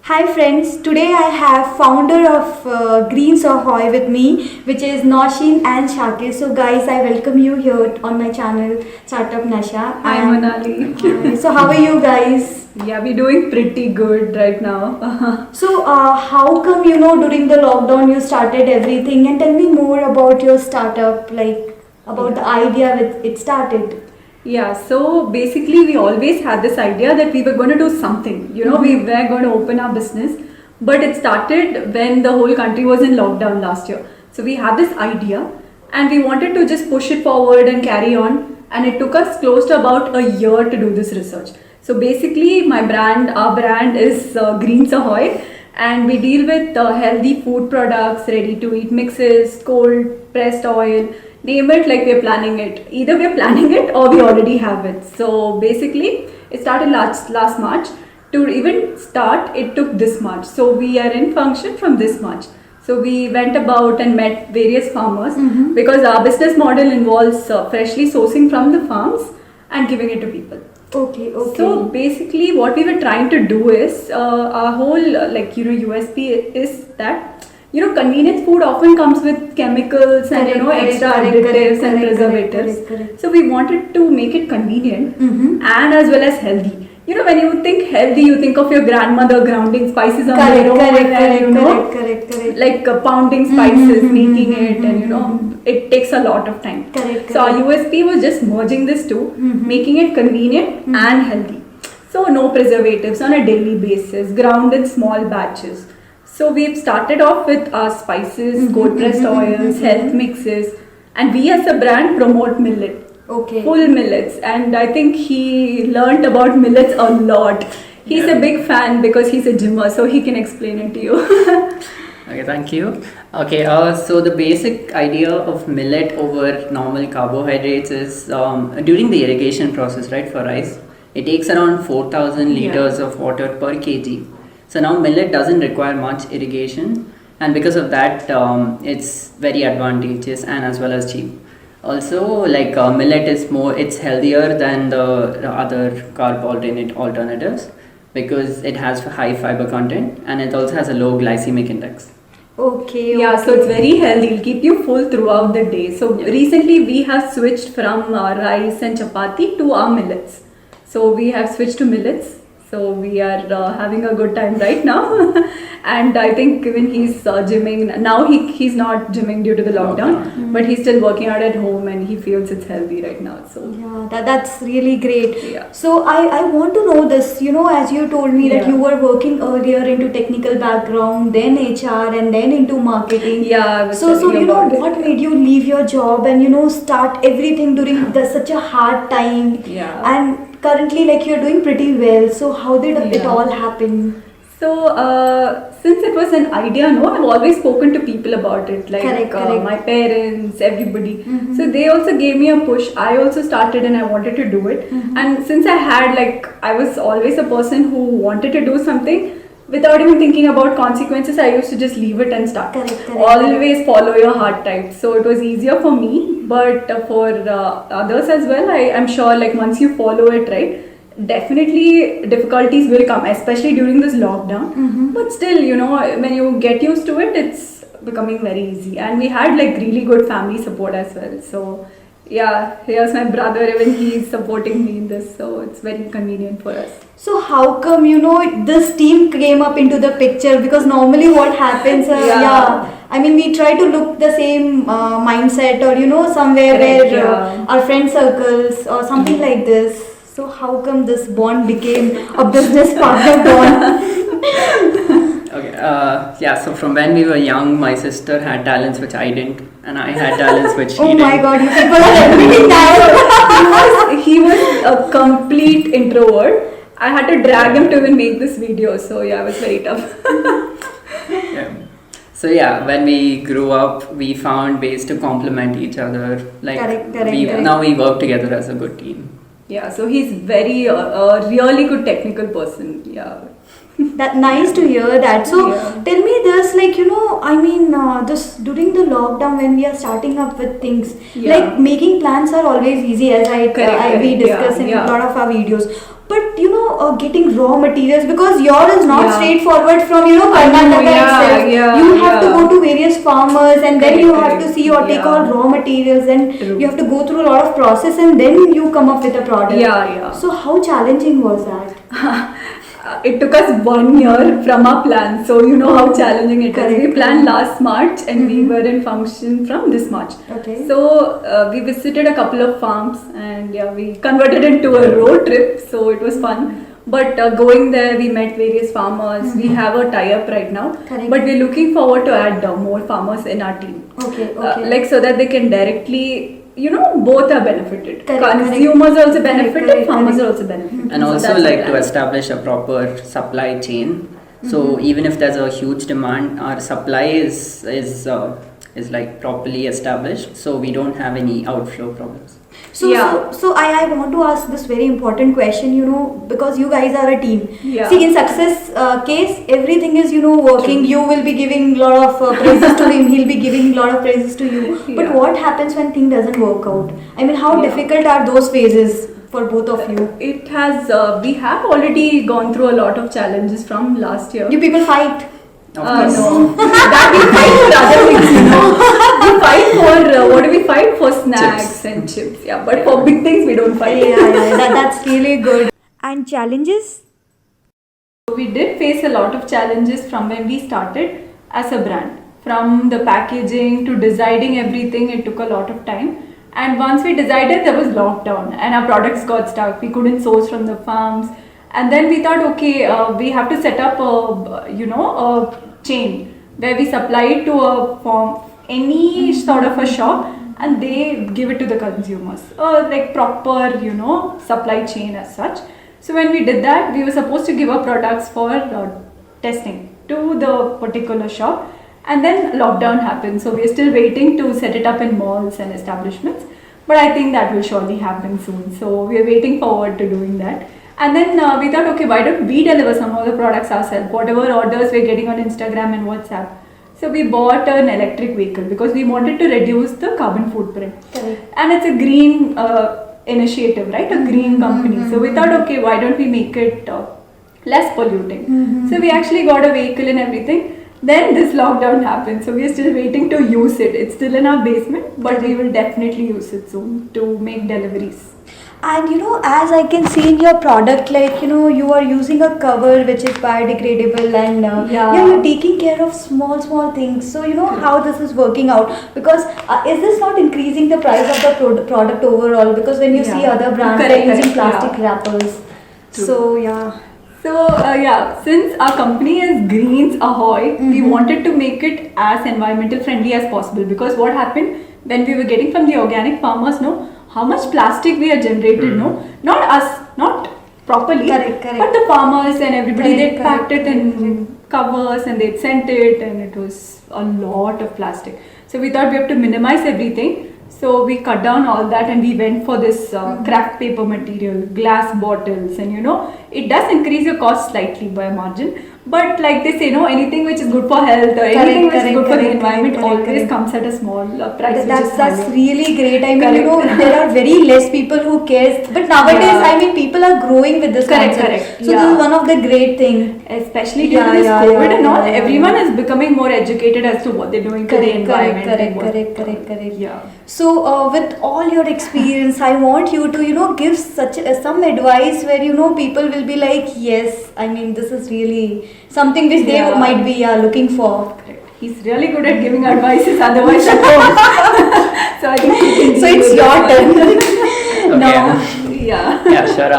Hi friends, today I have founder of GREENSAHOY with me, which is Nousheen and Shakir. So guys, I welcome you here on my channel Startup Nasha. Hi Manali. Hi. So how are you guys? Yeah, we're doing pretty good right now. So how come during the lockdown you started everything, and tell me more about your startup, like about the idea with it started. Yeah, so basically we always had this idea that we were going to do something. We were going to open our business, but it started when the whole country was in lockdown last year. So we had this idea and we wanted to just push it forward and carry on, and it took us close to about a year to do this research. So basically our brand is GREENSAHOY, and we deal with healthy food products, ready to eat mixes, cold pressed oil, name it, like we're planning it. Either we're planning it or we already have it. So basically it started last March. To even start, it took this March. So we are in function from this March. So we went about and met various farmers, because our business model involves freshly sourcing from the farms and giving it to people. Okay. So basically what we were trying to do is, our whole USP is that convenience food often comes with chemicals and extra additives and preservatives. Correct. So we wanted to make it convenient and as well as healthy. When you think healthy, you think of your grandmother grounding spices on their own, and like pounding spices, making it, and it takes a lot of time. So our USP was just merging this two, making it convenient and healthy. So no preservatives on a daily basis, ground in small batches. So we've started off with our spices, cold pressed oils, health mixes, and we as a brand promote millet. Okay. Full millets, and I think he learnt about millets a lot. He's a big fan because he's a gymmer, so he can explain it to you. Okay, thank you. Okay, so the basic idea of millet over normal carbohydrates is during the irrigation process, right, for rice, it takes around 4,000 liters of water per kg. So now millet doesn't require much irrigation, and because of that, it's very advantageous and as well as cheap. Also, like millet is it's healthier than the other carb alternatives because it has high fiber content and it also has a low glycemic index. Okay. Yeah, so it's very healthy. It'll keep you full throughout the day. So recently we have switched from rice and chapati to our millets. So we have switched to millets. So we are having a good time right now. And I think when he's gymming, now he's not gymming due to the lockdown, but he's still working out at home and he feels it's healthy right now. So yeah, that's really great. Yeah. So I want to know this, as you told me that you were working earlier into technical background, then HR, and then into marketing. Yeah. So what made you leave your job and start everything during such a hard time? Yeah. And currently, like, you're doing pretty well. So how did it all happen? So since it was an idea, I've always spoken to people about it, like correct. my parents, everybody. So they also gave me a push. I also started and I wanted to do it. And since I was always a person who wanted to do something without even thinking about consequences, I used to just leave it and start. Always follow your heart type. So it was easier for me, but for others as well, I'm sure like once you follow it, right, definitely difficulties will come, especially during this lockdown. But still, when you get used to it, it's becoming very easy. And we had like really good family support as well. So yeah, here's my brother, even he's supporting me in this, so it's very convenient for us. So how come this team came up into the picture? Because normally what happens, I mean, we try to look the same mindset or somewhere where our friend circles or something like this. So how come this bond became a business partner bond? Okay, so from when we were young, my sister had talents which I didn't, and I had talents which she didn't. Oh my god, you people are admitting that. He was a complete introvert. I had to drag him to even make this video, so yeah, it was very tough. So when we grew up, we found ways to complement each other. Like correct. Now we work together as a good team. Yeah, so he's very really good technical person. Yeah. That nice to hear that. So tell me this, like this during the lockdown when we are starting up with things, like making plans are always easy, as we discuss in a lot of our videos. But getting raw materials, because yours is not Yeah. straightforward from I know, Karnataka yeah, itself. yeah, You have to yeah. go to various farmers, and then Correct, you have to correct. see or take Yeah. all raw materials, and True. you have to go through a lot of process, and then you come up with a product. Yeah, yeah. So how challenging was that? It took us 1 year from our plan, so you know how challenging it is. Correct. We planned last March and we Mhm. were in function from this March. Okay. So we visited a couple of farms and yeah, we converted into a road trip, so it was fun. But going there, we met various farmers. We have a tie-up right now, Correct. but we're looking forward to add more farmers in our team. Okay, okay. Like so that they can directly, both are benefited. Correct, Consumers are also correct, benefited, correct, farmers correct. are also benefited. And So also that's the like to plan. establish a proper supply chain. So even if there's a huge demand, our supply is like properly established, so we don't have any outflow problems. Yeah. So I want to ask this very important question, because you guys are a team. Yeah. See, in success case, everything is, working. You will be giving a lot of praises to him. He'll be giving a lot of praises to you. But Yeah. what happens when thing doesn't work out? I mean, how Yeah. difficult are those phases for both of you? It has, we have already gone through a lot of challenges from last year. You people fight. Of course. No, that we fight for other things, We fight for, what do we fight? For snacks Chips. and chips, yeah. But for big things, we don't fight. That's really good. And challenges? We did face a lot of challenges from when we started as a brand. From the packaging to deciding everything, it took a lot of time. And once we decided, there was lockdown and our products got stuck. We couldn't source from the farms. And then we thought, okay, we have to set up a chain where we supply it to a farm, any sort of a shop, and they give it to the consumers. Like proper, supply chain as such. So when we did that, we were supposed to give our products for testing to the particular shop, and then lockdown happened. So we are still waiting to set it up in malls and establishments, but I think that will surely happen soon. So we are waiting forward to doing that. And then we thought, okay, why don't we deliver some of the products ourselves, whatever orders we're getting on Instagram and WhatsApp. So we bought an electric vehicle because we wanted to reduce the carbon footprint. Correct. And it's a green initiative, right? A green company. So we thought, okay, why don't we make it less polluting? So we actually got a vehicle and everything. Then this lockdown happened. So we are still waiting to use it. It's still in our basement, but we will definitely use it soon to make deliveries. And as I can see in your product, like you are using a cover which is biodegradable, and you're taking care of small things. So how this is working out, because is this not increasing the price of the product overall? Because when you see other brands, Correct, they're using correct, plastic wrappers. True. So yeah. So since our company is Ahoy, we wanted to make it as environmental friendly as possible, because what happened when we were getting from the organic farmers, how much plastic we are generated, not us, not properly, Correct. but the farmers and everybody, Correct, they packed it in correct. covers and they sent it, and it was a lot of plastic. So we thought we have to minimize everything. So we cut down all that and we went for this craft paper material, glass bottles, and it does increase your cost slightly by a margin. But like they say, anything which is good for health or anything which is good for the environment always comes at a small price. That's higher. really great. I mean, Correct. there are very less people who cares. But nowadays, Yeah. I mean, people are growing with this Correct, concept. correct. So Yeah. this is one of the great thing. Especially during this COVID and all, everyone is becoming more educated as to what they're doing to the environment. and what- Correct. Yeah. So, with all your experience, I want you to, give some advice where people will be like, yes, I mean, this is really something which they Yeah. might be looking for. Correct. He's really good at giving advices, otherwise at home. So I think he can So give it's you your this one. Okay. No. Yeah. Yeah, sure.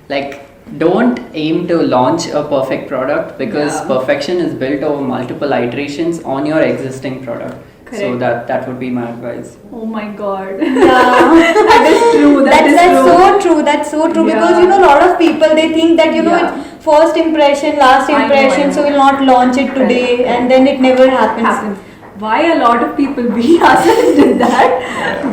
Like, don't aim to launch a perfect product, because Yeah. perfection is built over multiple iterations on your existing product. So Correct. that would be my advice. Oh my God. Yeah. That is true. That's true. so true. That's so true. Yeah. Because a lot of people, they think that Yeah. it's first impression, last I know, impression, I know. so we'll not launch it today, Correct. and then it never happens. Why a lot of people, we ourselves did that,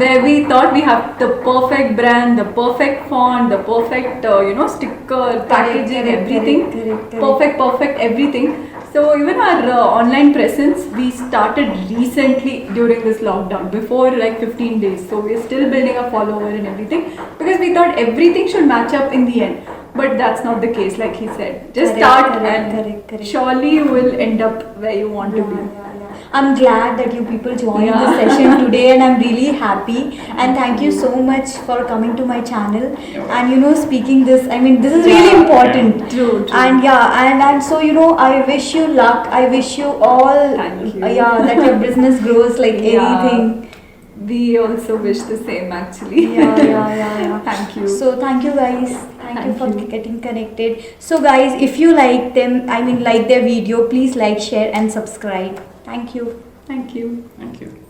where we thought we have the perfect brand, the perfect font, the perfect sticker, packaging, correct, everything, correct. perfect everything. So even our online presence, we started recently during this lockdown, before like 15 days. So we're still building a follower and everything because we thought everything should match up in the end. But that's not the case, like he said. Just start and surely you will end up where you want to be. I'm glad that you people joined this session today, and I'm really happy. And thank you so much for coming to my channel and speaking this. I mean, this is really important. True. And and so I wish you luck. I wish you all. Thank you. That your business grows like anything. We also wish the same actually. Yeah. Thank you. So thank you guys. Thank you for getting connected. So guys, if you like them, like their video, please like, share and subscribe. Thank you. Thank you. Thank you.